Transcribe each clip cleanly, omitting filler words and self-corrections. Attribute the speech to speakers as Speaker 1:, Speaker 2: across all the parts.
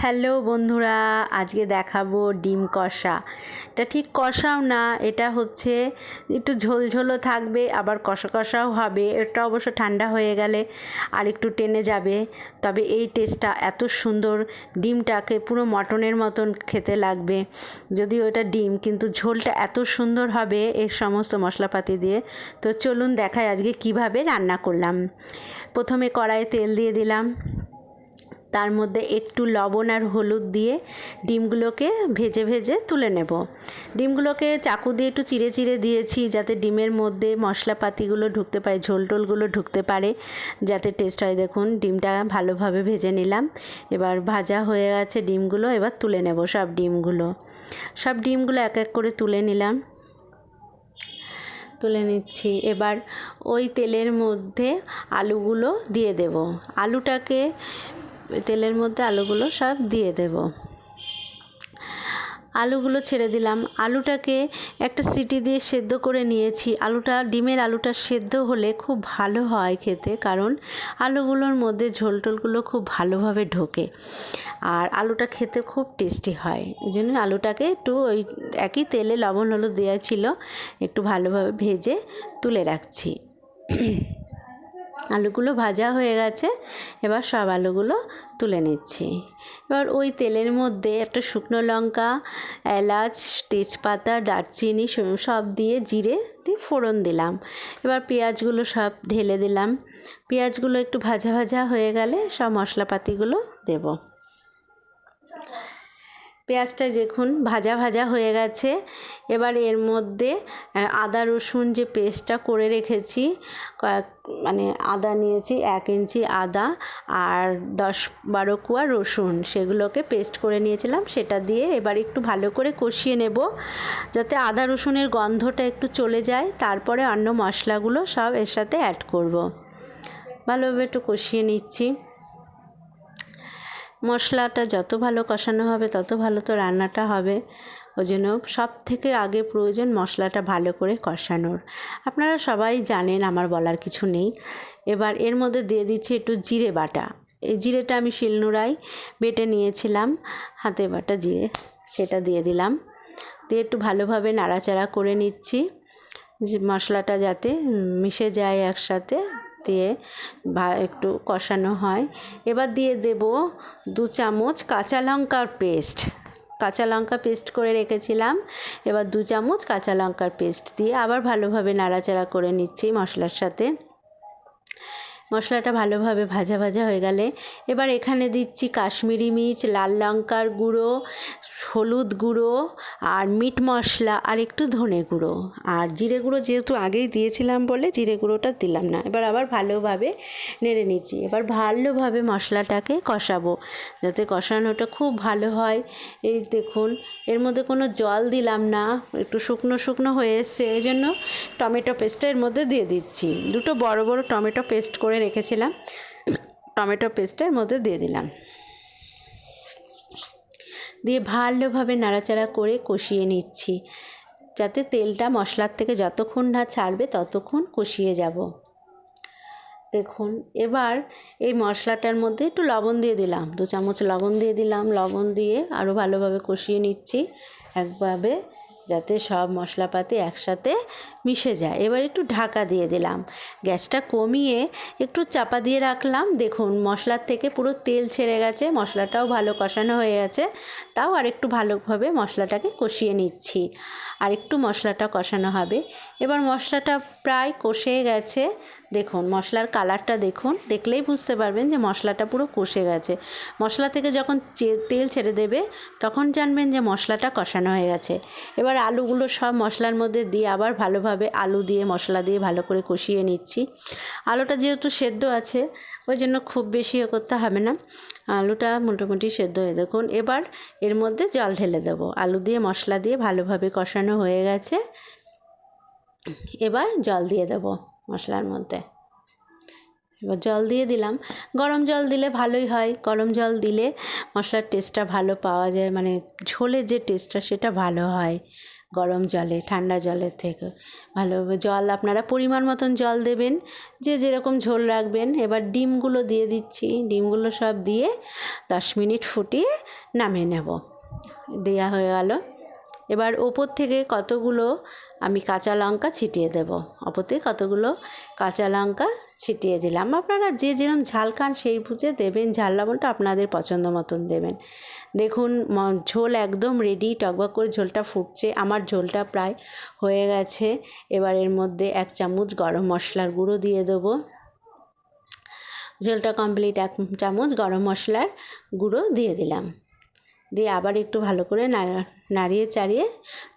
Speaker 1: Hello বন্ধুরা, আজকে দেখাবো ডিম কষা। এটা ঠিক কষাও না, এটা হচ্ছে একটু ঝোলঝোলও থাকবে, আবার কষা কষাও হবে। এটা অবশ্য ঠান্ডা হয়ে গেলে আর একটু টেনে যাবে। তবে এই টেস্টটা এত সুন্দর, ডিমটাকে পুরো মটনের মতন খেতে লাগবে। যদিও এটা ডিম, কিন্তু ঝোলটা এত সুন্দর হবে এর সমস্ত মশলাপাতি দিয়ে। তো চলুন দেখাই আজকে কিভাবে রান্না করলাম। প্রথমে কড়াইয়ে তেল দিয়ে দিলাম, তার মধ্যে একটু লবণ আর হলুদ দিয়ে ডিমগুলোকে ভেজে ভেজে তুলে নেব। ডিমগুলোকে চাকু দিয়ে একটু চিড়ে চিড়ে দিয়েছি, যাতে ডিমের মধ্যে মশলাপাতিগুলো ঢুকতে পারে, ঝোল টোলগুলো ঢুকতে পারে, যাতে টেস্ট হয়। দেখুন ডিমটা ভালোভাবে ভেজে নিলাম। এবার ভাজা হয়ে গেছে ডিমগুলো, এবার তুলে নেব সব ডিমগুলো এক এক করে তুলে নিলাম, তুলে নিচ্ছি। এবার ওই তেলের মধ্যে আলুগুলো দিয়ে দেব। তেলের মধ্যে আলুগুলো সব দিয়ে দেব। আলুগুলো ছেড়ে দিলাম। আলুটাকে একটা সিটি দিয়ে সেদ্ধ করে নিয়েছি। ডিমের আলুটা সেদ্ধ হলে খুব ভালো হয় খেতে, কারণ আলুগুলোর মধ্যে ঝোল টোলগুলো খুব ভালোভাবে ঢোকে আর আলুটা খেতে খুব টেস্টি হয়। এই জন্য আলুটাকে একটু ওই একই তেলে লবণ হলুদ দেওয়া ছিল, একটু ভালোভাবে ভেজে তুলে রাখছি। আলুগুলো ভাজা হয়ে গেছে, এবার সব আলুগুলো তুলে নিচ্ছি। এবার ওই তেলের মধ্যে একটা শুকনো লঙ্কা, এলাচ, তেজপাতা, দারচিনি সব দিয়ে জিরে দিয়ে ফোড়ন দিলাম। এবার পেঁয়াজগুলো সব ঢেলে দিলাম। পেঁয়াজগুলো একটু ভাজা ভাজা হয়ে গেলে সব মশলাপাতিগুলো দেব। পেঁয়াজটা দেখুন ভাজা ভাজা হয়ে গেছে। এবার এর মধ্যে আদা রসুন যে পেস্টটা করে রেখেছি, আদা নিয়েছি 1 ইঞ্চি আদা আর 10-12 কোয়া রসুন, সেগুলোকে পেস্ট করে নিয়েছিলাম, সেটা দিয়ে এবার একটু ভালো করে কষিয়ে নেব, যাতে আদা রসুনের গন্ধটা একটু চলে যায়। তারপরে অন্য মশলাগুলো সব এর সাথে অ্যাড করব। ভালোভাবে একটু কষিয়ে নিচ্ছি। মশলাটা যত ভালো কষানো হবে তত ভালো তো রান্নাটা হবে। ওই জন্য সব থেকে আগে প্রয়োজন মশলাটা ভালো করে কষানোর। আপনারা সবাই জানেন, আমার বলার কিছু নেই। এবার এর মধ্যে দিয়ে দিচ্ছি একটু জিরে বাটা। এই জিরেটা আমি শিলনোড়ায় বেটে নিয়েছিলাম, হাতে বাটা জিরে, সেটা দিয়ে দিলাম। দিয়ে একটু ভালোভাবে নাড়াচাড়া করে নিচ্ছি, মশলাটা যাতে মিশে যায় একসাথে, দিয়ে একটু কষানো হয়। এবার দিয়ে দেব 2 চামচ কাঁচা লঙ্কার পেস্ট করে রেখেছিলাম। এবার 2 চামচ কাঁচা লঙ্কার পেস্ট দিয়ে আবার ভালোভাবে নাড়াচাড়া করে নিচ্ছি মশলার সাথে। মশলাটা ভালোভাবে ভাজা ভাজা হয়ে গেলে এবার এখানে দিচ্ছি কাশ্মীরি মির্চ, লাল লঙ্কার গুঁড়ো, হলুদ গুঁড়ো আর মিট মশলা আর একটু ধনে গুঁড়ো। আর জিরে গুঁড়ো যেহেতু আগেই দিয়েছিলাম বলে জিরে গুঁড়োটা দিলাম না। এবার আবার ভালোভাবে নেড়ে নিচ্ছি। এবার ভালোভাবে মশলাটাকে কষাবো, যাতে কষানোটা খুব ভালো হয়। এই দেখুন এর মধ্যে কোনো জল দিলাম না, একটু শুকনো শুকনো হয়ে এসছে, এই জন্য টমেটো পেস্টটা এর মধ্যে দিয়ে দিচ্ছি। 2 বড় বড় টমেটো পেস্ট করে রেখেছিলাম, টমেটো পেস্টের মধ্যে দিয়ে দিলাম। দিয়ে ভালোভাবে নাড়াচাড়া করে কষিয়ে নিচ্ছি, যাতে তেলটা মশলার থেকে যতক্ষণ না ছাড়বে ততক্ষণ কষিয়ে যাব। দেখুন এবার এই মশলাটার মধ্যে একটু লবণ দিয়ে দিলাম, 2 চামচ লবণ দিয়ে দিলাম। লবণ দিয়ে আরও ভালোভাবে কষিয়ে নিচ্ছি একভাবে, যাতে সব মশলাপাতি একসাথে মিশে যায়। এবার একটু ঢাকা দিয়ে দিলাম, গ্যাসটা কমিয়ে একটু চাপা দিয়ে রাখলাম। দেখুন মশলার থেকে পুরো তেল ছেড়ে গেছে, মশলাটাও ভালো কষানো হয়ে গেছে। তাও আর একটু ভালোভাবে মশলাটাকে কষিয়ে নিচ্ছি, আর একটু মশলাটা কষানো হবে। এবার মশলাটা প্রায় কষে গেছে। দেখুন মশলার কালারটা দেখুন, দেখলেই বুঝতে পারবেন যে মশলাটা পুরো কষে গেছে। মশলা থেকে যখন তেল ছেড়ে দেবে তখন জানবেন যে মশলাটা কষানো হয়ে গেছে। এবার আলুগুলো সব মশলার মধ্যে দিয়ে আবার ভালোভাবে আলু দিয়ে মশলা দিয়ে ভালো করে কষিয়ে নিচ্ছি। আলুটা যেহেতু সেদ্ধ আছে ওই জন্য খুব বেশি করতে হবে না, আলুটা মোটামুটি সেদ্ধ হয়ে। দেখুন এবার এর মধ্যে জল ঢেলে দেবো। আলু দিয়ে মশলা দিয়ে ভালোভাবে কষানো হয়ে গেছে, এবার জল দিয়ে দেবো মশলার মধ্যে। এবার জল দিয়ে দিলাম। গরম জল দিলে ভালোই হয়, গরম জল দিলে মশলার টেস্টটা ভালো পাওয়া যায়, মানে ঝোলের যে টেস্টটা সেটা ভালো হয় গরম জলে, ঠান্ডা জলের থেকে ভালো। জল আপনারা পরিমাণ মতন জল দেবেন, যে যেরকম ঝোল রাখবেন। এবার ডিমগুলো দিয়ে দিচ্ছি, ডিমগুলো সব দিয়ে 10 মিনিট ফুটিয়ে নামিয়ে নেব। দেওয়া হয়ে গেল। এবার ওপর থেকে কতগুলো আমি কাঁচা লঙ্কা ছিটিয়ে দেব, ওপর থেকে কতগুলো কাঁচা লঙ্কা ছিটিয়ে দিলাম। আপনারা যে যেরকম ঝাল খান সেই বুঝে দেবেন, ঝাল লবণটা আপনাদের পছন্দ মতন দেবেন। দেখুন ঝোল একদম রেডি, টকবক করে ঝোলটা ফুটছে, আমার ঝোলটা প্রায় হয়ে গেছে। এবার এর মধ্যে 1 চামচ গরম মশলার গুঁড়ো দিয়ে দেবো। ঝোলটা কমপ্লিট, 1 চামচ গরম মশলার গুঁড়ো দিয়ে দিলাম। দিয়ে আবার একটু ভালো করে নাড়িয়ে চাড়িয়ে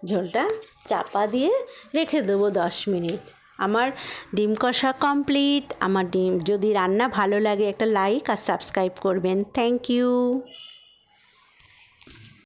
Speaker 1: ঝোলটা চাপা দিয়ে রেখে দেবো 10 মিনিট। আমার ডিম কষা কমপ্লিট। আমার ডিম যদি রান্না ভালো লাগে একটা লাইক আর সাবস্ক্রাইব করবেন। Thank you.